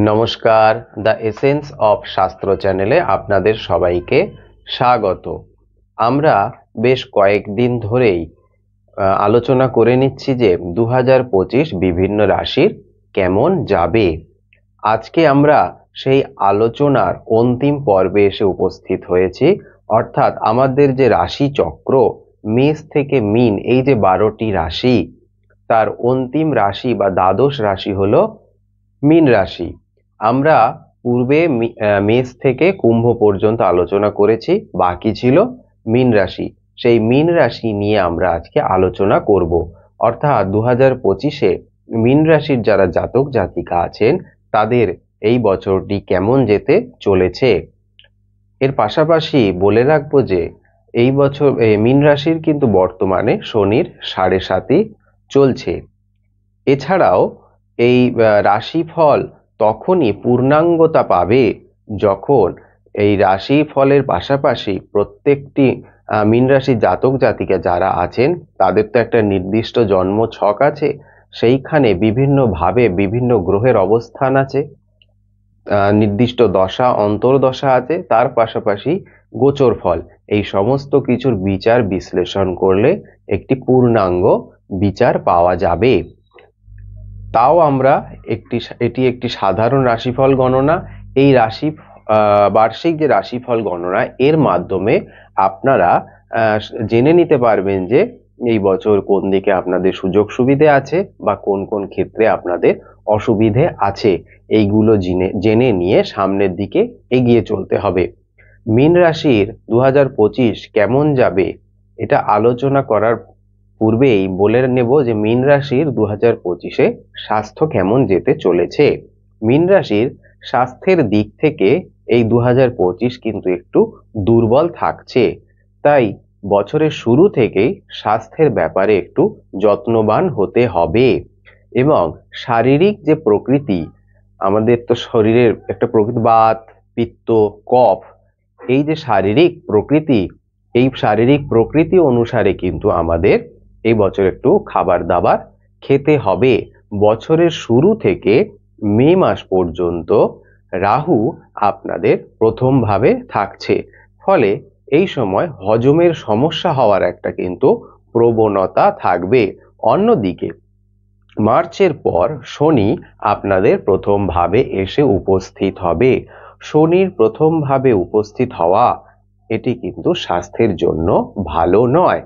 নমস্কার, the essence of শাস্ত্র চ্যানেলে আপনাদের সবাইকে স্বাগত। আমরা বেশ কয়েকদিন ধরেই আলোচনা করে নিচ্ছি যে 2025 বিভিন্ন রাশির কেমন যাবে। আজকে আমরা সেই আলোচনার অন্তিম পর্বে এসে উপস্থিত হয়েছি, অর্থাৎ আমাদের যে রাশি চক্র মেষ থেকে মীন, এই যে 12টি রাশি, তার অন্তিম রাশি বা দ্বাদশ রাশি হলো মীন রাশি। আমরা পূর্বে মেষ থেকে কুম্ভ পর্যন্ত আলোচনা করেছি, বাকি ছিল মীন রাশি। সেই মীন রাশি নিয়ে আমরা আজকে আলোচনা করব। অর্থাৎ 2025-এ মীন রাশির যারা জাতক জাতিকা আছেন তাদের এই বছরটি কেমন যেতে চলেছে। এর পাশাপাশি বলে রাখবো যে এই বছর মীন রাশির কিন্তু বর্তমানে শনির 7.5 চলছে। এছাড়াও এই রাশিফল তখনই পূর্ণাঙ্গতা পাবে যখন এই রাশি ফলের পাশাপাশি প্রত্যেকটি মীন রাশির জাতক জাতিকা যারা আছেন তাদের তো একটা নির্দিষ্ট জন্ম ছক আছে, সেইখানে বিভিন্নভাবে বিভিন্ন গ্রহের অবস্থান আছে, নির্দিষ্ট দশা অন্তর্দশা আছে, তার পাশাপাশি গোচর ফল, এই সমস্ত কিছুর বিচার বিশ্লেষণ করলে একটি পূর্ণাঙ্গ বিচার পাওয়া যাবে। তাও আমরা এটি একটি সাধারণ রাশিফল গণনা। এই বার্ষিক যে রাশিফল গণনা, এর মাধ্যমে আপনারা জেনে নিতে পারবেন যে এই বছর কোন দিকে আপনাদের সুযোগ সুবিধে আছে বা কোন কোন ক্ষেত্রে আপনাদের অসুবিধে আছে, এইগুলো জেনে নিয়ে সামনের দিকে এগিয়ে চলতে হবে। মীন রাশির 2025 কেমন যাবে এটা আলোচনা করার পূর্বেই বলে নেব যে মীন রাশির 2025-এ স্বাস্থ্য কেমন যেতে চলেছে। মীন রাশির স্বাস্থ্যের দিক থেকে এই 2025 কিন্তু একটু দুর্বল থাকছে, তাই বছরের শুরু থেকেই স্বাস্থ্যের ব্যাপারে একটু যত্নবান হতে হবে। এবং শারীরিক যে প্রকৃতি, আমাদের তো শরীরের একটা প্রকৃতি বাত, পিত্ত, কফ, এই যে শারীরিক প্রকৃতি, এই শারীরিক প্রকৃতি অনুসারে কিন্তু আমাদের এই বছর একটু খাবার দাবার খেতে হবে। বছরের শুরু থেকে মে মাস পর্যন্ত রাহু আপনাদের প্রথম ভাবে থাকছে, ফলে এই সময় হজমের সমস্যা হওয়ার একটা কিন্তু প্রবণতা থাকবে। অন্যদিকে মার্চের পর শনি আপনাদের প্রথম ভাবে এসে উপস্থিত হবে। শনির প্রথম ভাবে উপস্থিত হওয়া এটি কিন্তু স্বাস্থ্যের জন্য ভালো নয়।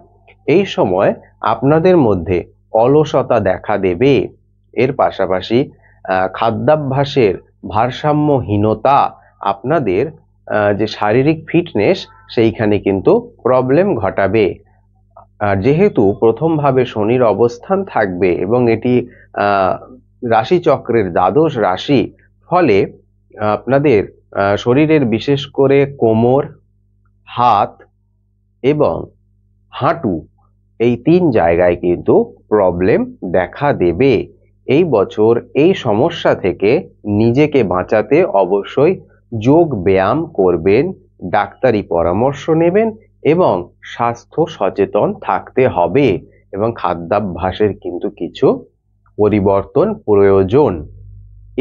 এই সময় আপনাদের মধ্যে অলসতা দেখা দেবে। এর পাশাপাশি খাদ্যাভ্যাসের ভারসাম্যহীনতা আপনাদের যে শারীরিক ফিটনেস সেইখানে কিন্তু প্রবলেম ঘটাবে। যেহেতু প্রথম ভাবে শনির অবস্থান থাকবে এবং এটি রাশিচক্রের দ্বাদশ রাশি, ফলে আপনাদের শরীরের বিশেষ করে কোমর, হাত এবং হাঁটু, এই 3 জায়গায় কিন্তু প্রবলেম দেখা দেবে। এই বছর এই সমস্যা থেকে নিজেকে বাঁচাতে অবশ্যই যোগ ব্যায়াম করবেন, ডাক্তারি পরামর্শ নেবেন এবং স্বাস্থ্য সচেতন থাকতে হবে এবং খাদ্যাভ্যাসের কিন্তু কিছু পরিবর্তন প্রয়োজন।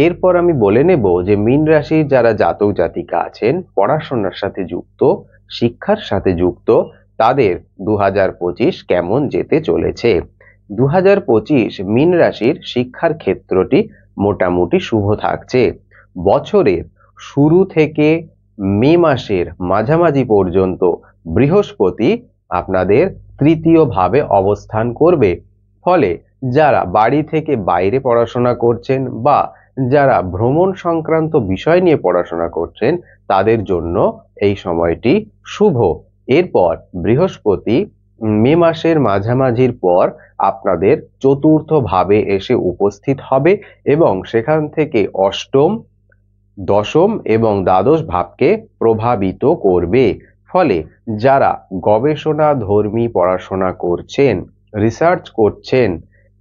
এরপর আমি বলে নেব যে মীন রাশির যারা জাতক জাতিকা আছেন, পড়াশোনার সাথে যুক্ত, শিক্ষার সাথে যুক্ত, তাদের 2025 কেমন যেতে চলেছে। 2025 মীন রাশির শিক্ষার ক্ষেত্রটি মোটামুটি শুভ থাকছে। বছরের শুরু থেকে মে মাসের মাঝামাঝি পর্যন্ত বৃহস্পতি আপনাদের তৃতীয় ভাবে অবস্থান করবে, ফলে যারা বাড়ি থেকে বাইরে পড়াশোনা করছেন বা যারা ভ্রমণ সংক্রান্ত বিষয় নিয়ে পড়াশোনা করছেন তাদের জন্য এই সময়টি শুভ। এরপর বৃহস্পতি মে মাসের মাঝামাঝির পর আপনাদের চতুর্থ ভাবে এসে উপস্থিত হবে এবং সেখান থেকে অষ্টম, দশম এবং দ্বাদশ ভাবকে প্রভাবিত করবে। ফলে যারা গবেষণা ধর্মী পড়াশোনা করছেন, রিসার্চ করছেন,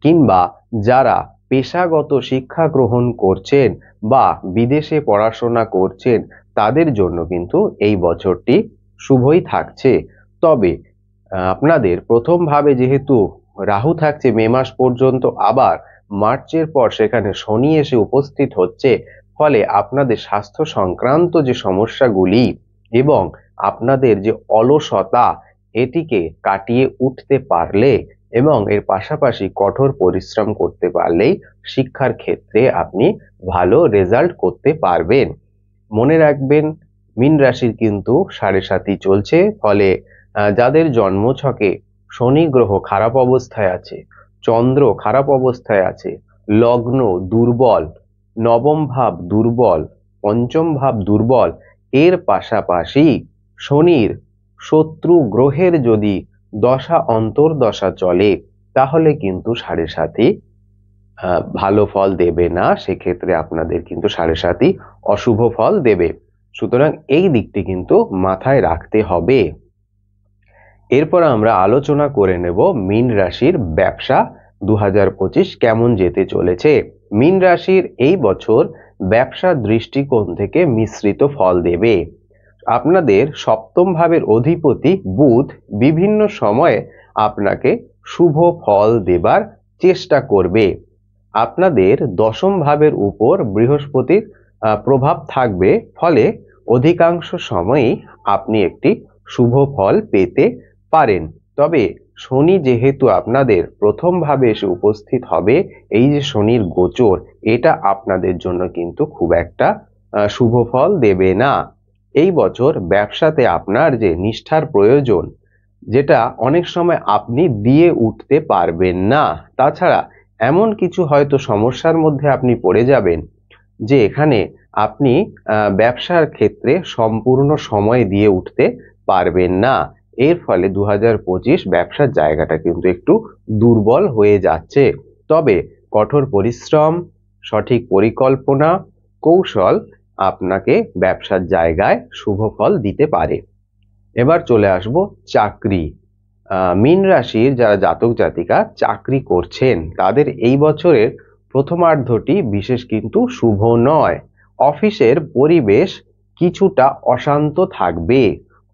কিংবা যারা পেশাগত শিক্ষা গ্রহণ করছেন বা বিদেশে পড়াশোনা করছেন তাদের জন্য কিন্তু এই বছরটি শুভই থাকছে। তবে আপনাদের প্রথম ভাবে যেহেতু রাহু থাকছে মে মাস পর্যন্ত, আবার মার্চের পর সেখানে শনি এসে উপস্থিত হচ্ছে, ফলে আপনাদের স্বাস্থ্য সংক্রান্ত যে সমস্যাগুলি এবং আপনাদের যে অলসতা এটিকে কাটিয়ে উঠতে পারলে এবং এর পাশাপাশি কঠোর পরিশ্রম করতে পারলেই শিক্ষার ক্ষেত্রে আপনি ভালো রেজাল্ট করতে পারবেন। মনে রাখবেন, মীন রাশির কিন্তু 7.5 চলছে, ফলে যাদের জন্মছকে শনি গ্রহ খারাপ অবস্থায় আছে, চন্দ্র খারাপ অবস্থায় আছে, লগ্ন দুর্বল, নবম ভাব দুর্বল, পঞ্চম ভাব দুর্বল, এর পাশাপাশি শনির শত্রু গ্রহের যদি দশা অন্তর্দশা চলে তাহলে কিন্তু 7.5 ভালো ফল দেবে না। সেক্ষেত্রে আপনাদের কিন্তু 7.5 অশুভ ফল দেবে। সুতরাং এই দিকটি কিন্তু মাথায় রাখতে হবে। এরপর আমরা আলোচনা করে নেব মীন রাশির ব্যবসা 2025 কেমন যেতে চলেছে। মীন রাশির এই বছর ব্যবসা দৃষ্টিকোণ থেকে মিশ্রিত ফল দেবে। আপনাদের সপ্তম ভাবের অধিপতি বুধ বিভিন্ন সময়ে আপনাকে শুভ ফল দেবার চেষ্টা করবে। আপনাদের দশম ভাবের উপর বৃহস্পতির প্রভাব থাকবে, ফলে অধিকাংশ সময়ই আপনি একটি শুভ ফল পেতে পারেন। তবে শনি যেহেতু আপনাদের প্রথম ভাবে এসে উপস্থিত হবে, এই যে শনির গোচর, এটা আপনাদের জন্য কিন্তু খুব একটা শুভ ফল দেবে না। এই বছর ব্যবসাতে আপনার যে নিষ্ঠার প্রয়োজন, যেটা অনেক সময় আপনি দিয়ে উঠতে পারবেন না। তাছাড়া এমন কিছু হয়তো সমস্যার মধ্যে আপনি পড়ে যাবেন যে এখানে আপনি ব্যবসার ক্ষেত্রে সম্পূর্ণ সময় দিয়ে উঠতে পারবেন না। এর ফলে 2025 ব্যবসার জায়গাটা কিন্তু একটু দুর্বল হয়ে যাচ্ছে। তবে কঠোর পরিশ্রম, সঠিক পরিকল্পনা, কৌশল আপনাকে ব্যবসার জায়গায় শুভ ফল দিতে পারে। এবার চলে আসব চাকরি। মীন রাশির যারা জাতক জাতিকা চাকরি করছেন তাদের এই বছরের প্রথমার্ধটি বিশেষ কিন্তু শুভ নয়। অফিসের পরিবেশ কিছুটা অশান্ত থাকবে।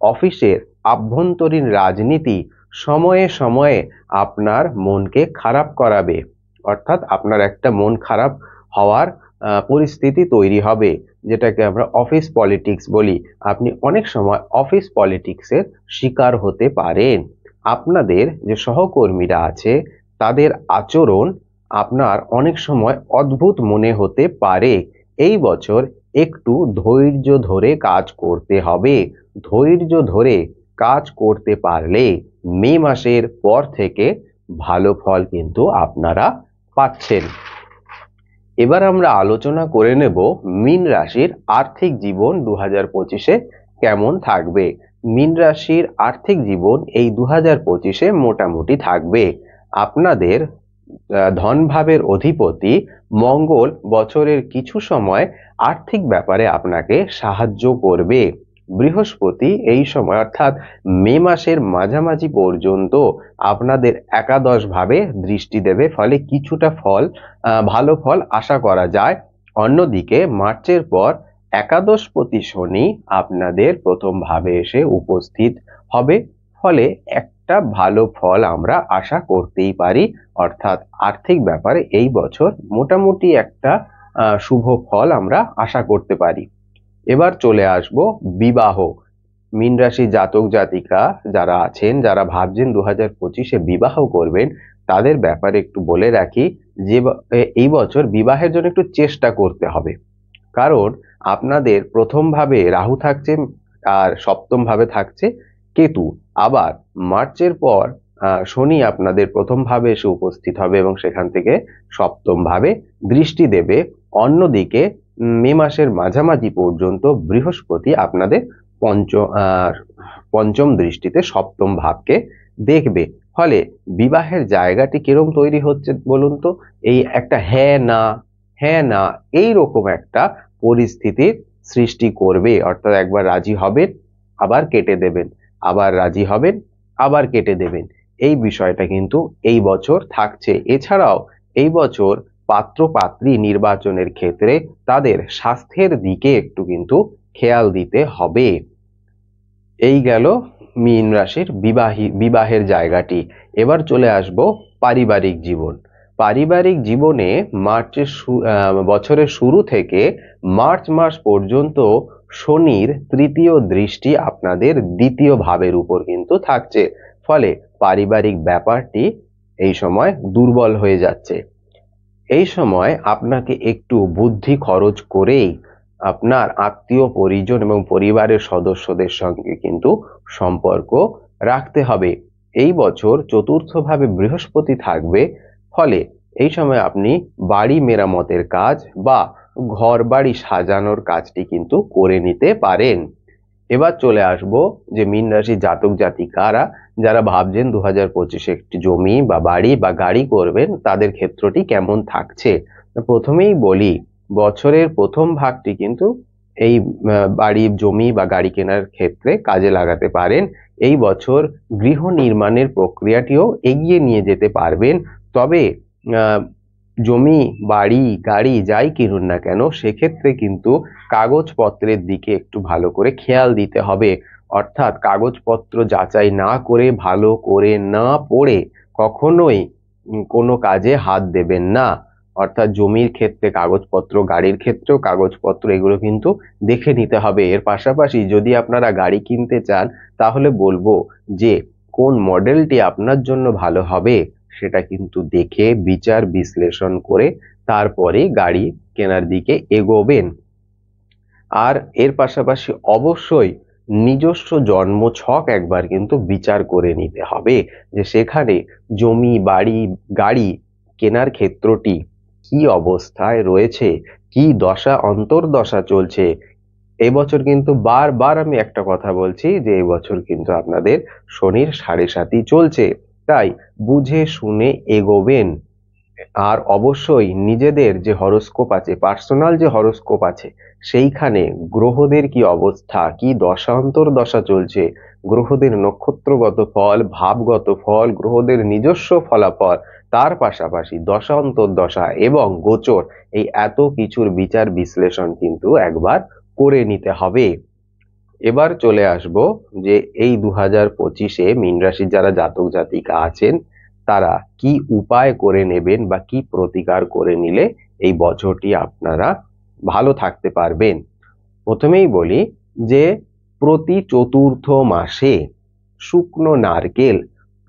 অফিসের আভ্যন্তরীণ রাজনীতি সময়ে সময়ে আপনার মনকে খারাপ করাবে, অর্থাৎ আপনার একটা মন খারাপ হওয়ার পরিস্থিতি তৈরি হবে, যেটাকে আমরা অফিস পলিটিক্স বলি। আপনি অনেক সময় অফিস পলিটিক্সের শিকার হতে পারেন। আপনাদের যে সহকর্মীরা আছে তাদের আচরণ আপনার অনেক সময় অদ্ভুত মনে হতে পারে। এই বছর একটু ধৈর্য ধরে কাজ করতে হবে। ধৈর্য ধরে কাজ করতে পারলে মে মাসের পর থেকে ভালো ফল কিন্তু আপনারা পাচ্ছেন। এবার আমরা আলোচনা করে নেব মীন রাশির আর্থিক জীবন 2025-এ কেমন থাকবে। মীন রাশির আর্থিক জীবন এই 2025-এ মোটামুটি থাকবে। আপনাদের ধনভাবের অধিপতি মঙ্গল বছরের কিছু সময় আর্থিক ব্যাপারে আপনাকে সাহায্য করবে। বৃহস্পতি এই সময় অর্থাৎ মে মাসের মাঝামাঝি পর্যন্ত আপনাদের একাদশ ভাবে দৃষ্টি দেবে, ফলে কিছুটা ভালো ফল আশা করা যায়। অন্যদিকে মার্চের পর একাদশপতি শনি আপনাদের প্রথম ভাবে এসে উপস্থিত হবে, ফলে একটা ভালো ফল আমরা আশা করতেই পারি। অর্থাৎ আর্থিক ব্যাপারে এই বছর মোটামুটি একটা শুভ ফল আমরা আশা করতে পারি। এবার চলে আসব বিবাহ। মীন রাশি জাতক জাতিকা যারা আছেন, যারা ভাবছেন 2025-এ বিবাহ করবেন, তাদের ব্যাপারে একটু বলে রাখি যে এই বছর বিবাহের জন্য একটু চেষ্টা করতে হবে। কারণ আপনাদের প্রথম ভাবে রাহু থাকছে আর সপ্তম ভাবে থাকছে কেতু। আবার মার্চের পর শনি আপনাদের প্রথম ভাবে এসে উপস্থিত হবে এবং সেখান থেকে সপ্তম ভাবে দৃষ্টি দেবে। অন্যদিকে মে মাসের মাঝামাঝি পর্যন্ত বৃহস্পতি আপনাদের পঞ্চম দৃষ্টিতে সপ্তম ভাবকে দেখবে। ফলে বিবাহের জায়গাটি কিরকম তৈরি হচ্ছে বলুন তো? এই একটা হ্যাঁ না এইরকম একটা পরিস্থিতির সৃষ্টি করবে। অর্থাৎ একবার রাজি হবেন, আবার কেটে দেবেন, আবার রাজি হবেন, আবার কেটে দেবেন। এই বিষয়টা কিন্তু এই বছর থাকছে। এছাড়াও এই বছর পাত্র পাত্রী নির্বাচনের ক্ষেত্রে তাদের স্বাস্থ্যের দিকে একটু কিন্তু খেয়াল দিতে হবে। এই গেল মীন রাশির বিবাহের জায়গাটি। এবার চলে আসব পারিবারিক জীবন। পারিবারিক জীবনে বছরের শুরু থেকে মার্চ মাস পর্যন্ত শনির তৃতীয় দৃষ্টি আপনাদের দ্বিতীয় ভাবের উপর কিন্তু থাকছে, ফলে পারিবারিক ব্যাপারটি এই সময় দুর্বল হয়ে যাচ্ছে। এই সময় আপনাকে একটু বুদ্ধি খরচ করেই আপনার আত্মীয় পরিজন এবং পরিবারের সদস্যদের সঙ্গে কিন্তু সম্পর্ক রাখতে হবে। এই বছর চতুর্থভাবে বৃহস্পতি থাকবে, ফলে এই সময় আপনি বাড়ি মেরামতের কাজ বা ঘর বাড়ি সাজানোর কাজটি কিন্তু করে নিতে পারেন। এবার চলে আসবো যে মীন রাশির জাতক জাতিকারা যারা ভাবছেন 2025-এ একটি জমি বা বাড়ি বা গাড়ি করবেন, তাদের ক্ষেত্রটি কেমন থাকছে। প্রথমেই বলি, বছরের প্রথম ভাগটি কিন্তু এই বাড়ি জমি বা গাড়ি কেনার ক্ষেত্রে কাজে লাগাতে পারেন। এই বছর গৃহ নির্মাণের প্রক্রিয়াটিও এগিয়ে নিয়ে যেতে পারবেন। তবে জমি বাড়ি গাড়ি যাই কিনুন না কেন, সেক্ষেত্রে কিন্তু কাগজপত্রের দিকে একটু ভালো করে খেয়াল দিতে হবে। অর্থাৎ কাগজপত্র যাচাই না করে, ভালো করে না পড়ে কখনোই কোনো কাজে হাত দেবেন না। অর্থাৎ জমির ক্ষেত্রে কাগজপত্র, গাড়ির ক্ষেত্রেও কাগজপত্র, এগুলো কিন্তু দেখে নিতে হবে। এর পাশাপাশি যদি আপনারা গাড়ি কিনতে চান, তাহলে বলবো যে কোন মডেলটি আপনার জন্য ভালো হবে সেটা কিন্তু দেখে বিচার বিশ্লেষণ করে তারপরে গাড়ি কেনার দিকে এগোবেন। আর এর পাশাপাশি অবশ্যই নিজস্ব জন্ম ছক একবার কিন্তু বিচার করে নিতে হবে যে সেখানে জমি বাড়ি গাড়ি কেনার ক্ষেত্রটি কি অবস্থায় রয়েছে, কি দশা অন্তর্দশা চলছে। এবছর কিন্তু বারবার আমি একটা কথা বলছি যে এবছর কিন্তু আপনাদের শনির 7.5 চলছে, তাই বুঝে শুনে এগোবেন। আর অবশ্যই নিজেদের যে হরোস্কোপ আছে, পার্সোনাল যে হরোস্কোপ আছে, সেইখানে গ্রহদের কি অবস্থা, কি দশা অন্তর্দশা চলছে, গ্রহদের নক্ষত্রগত ফল, ভাবগত ফল, গ্রহদের নিজস্ব ফলাফল, তার পাশাপাশি দশা অন্তর্দশা এবং গোচর, এই এত কিছুর বিচার বিশ্লেষণ কিন্তু একবার করে নিতে হবে। এবার চলে আসব যে এই 2025-এ মীন রাশির যারা জাতক জাতিকা আছেন, তারা কি উপায় করে নেবেন বা কি প্রতিকার করে নিলে এই বছরটি আপনারা ভালো থাকতে পারবেন। প্রথমেই বলি যে প্রতি চতুর্থ মাসে শুকনো নারকেল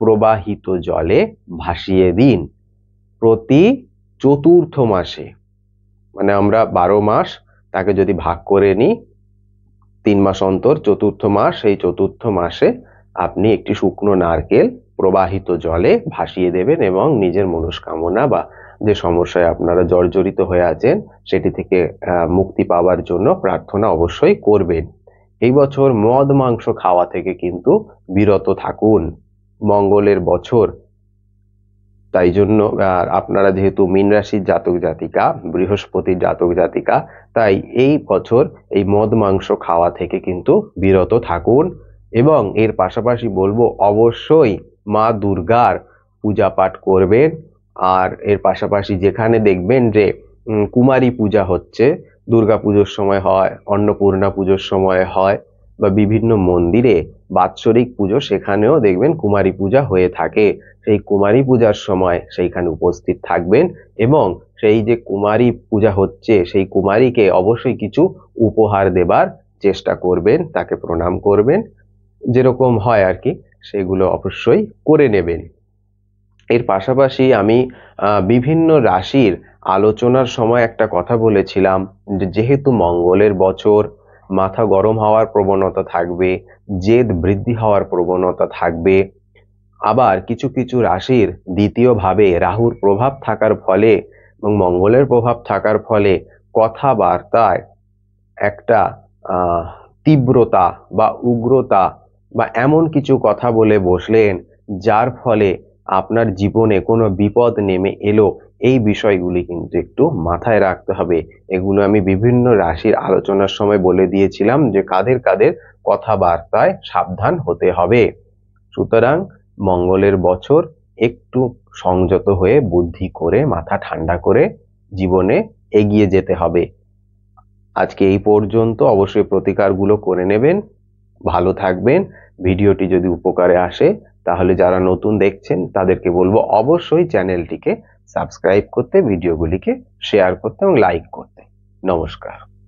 প্রবাহিত জলে ভাসিয়ে দিন। প্রতি চতুর্থ মাসে, মানে আমরা 12 মাস তাকে যদি ভাগ করে নিই, 3 মাস অন্তর চতুর্থ মাস, এই চতুর্থ মাসে আপনি একটি শুকনো নারকেল প্রবাহিত জলে ভাসিয়ে দেবেন এবং নিজের মনস্কামনা বা যে সমস্যায় আপনারা জর্জরিত হয়ে আছেন সেটি থেকে মুক্তি পাওয়ার জন্য প্রার্থনা অবশ্যই করবেন। এই বছর মদ মাংস খাওয়া থেকে কিন্তু বিরত থাকুন। মঙ্গলের বছর, তাই জন্য আপনারা যেহেতু মীন রাশির জাতক জাতিকা, বৃহস্পতির জাতক জাতিকা, তাই এই বছর এই মদ মাংস খাওয়া থেকে কিন্তু বিরত থাকুন। এবং এর পাশাপাশি বলবো অবশ্যই মা দুর্গার পূজা পাঠ করবেন। আর এর পাশাপাশি যেখানে দেখবেন যে কুমারী পূজা হচ্ছে, দুর্গা পুজোর সময় হয়, অন্নপূর্ণা পুজোর সময় হয়, বা বিভিন্ন মন্দিরে বাৎসরিক পুজো, সেখানেও দেখবেন কুমারী পূজা হয়ে থাকে। সেই কুমারী পূজার সময় সেইখানে উপস্থিত থাকবেন এবং সেই যে কুমারী পূজা হচ্ছে সেই কুমারীকে অবশ্যই কিছু উপহার দেবার চেষ্টা করবেন, তাকে প্রণাম করবেন, যেরকম হয় আর কি, সেগুলো অবশ্যই করে নেবেন। এর পাশাপাশি আমি বিভিন্ন রাশির আলোচনার সময় একটা কথা বলেছিলাম যে যেহেতু মঙ্গলের বছর, মাথা গরম হওয়ার প্রবণতা থাকবে, জেদ বৃদ্ধি হওয়ার প্রবণতা থাকবে। আবার কিছু কিছু রাশির দ্বিতীয়ভাবে রাহুর প্রভাব থাকার ফলে এবং মঙ্গলের প্রভাব থাকার ফলে কথাবার্তায় একটা তীব্রতা বা উগ্রতা বা এমন কিছু কথা বলে বসলেন যার ফলে আপনার জীবনে কোনো বিপদ নেমে এলো, এই বিষয়গুলি কিন্তু একটু মাথায় রাখতে হবে। এগুলো আমি বিভিন্ন রাশির আলোচনার সময় বলে দিয়েছিলাম যে কাদের কাদের কথাবার্তায় সাবধান হতে হবে। সুতরাং মঙ্গলের বছর একটু সংযত হয়ে বুদ্ধি করে মাথা ঠান্ডা করে জীবনে এগিয়ে যেতে হবে। আজকে এই পর্যন্ত, অবশ্যই প্রতিকারগুলো করে নেবেন, ভালো থাকবেন। ভিডিওটি যদি উপকারে আসে তাহলে যারা নতুন দেখছেন তাদেরকে বলবো অবশ্যই চ্যানেলটিকে সাবস্ক্রাইব করতে, ভিডিওগুলিকে শেয়ার করতে এবং লাইক করতে। নমস্কার।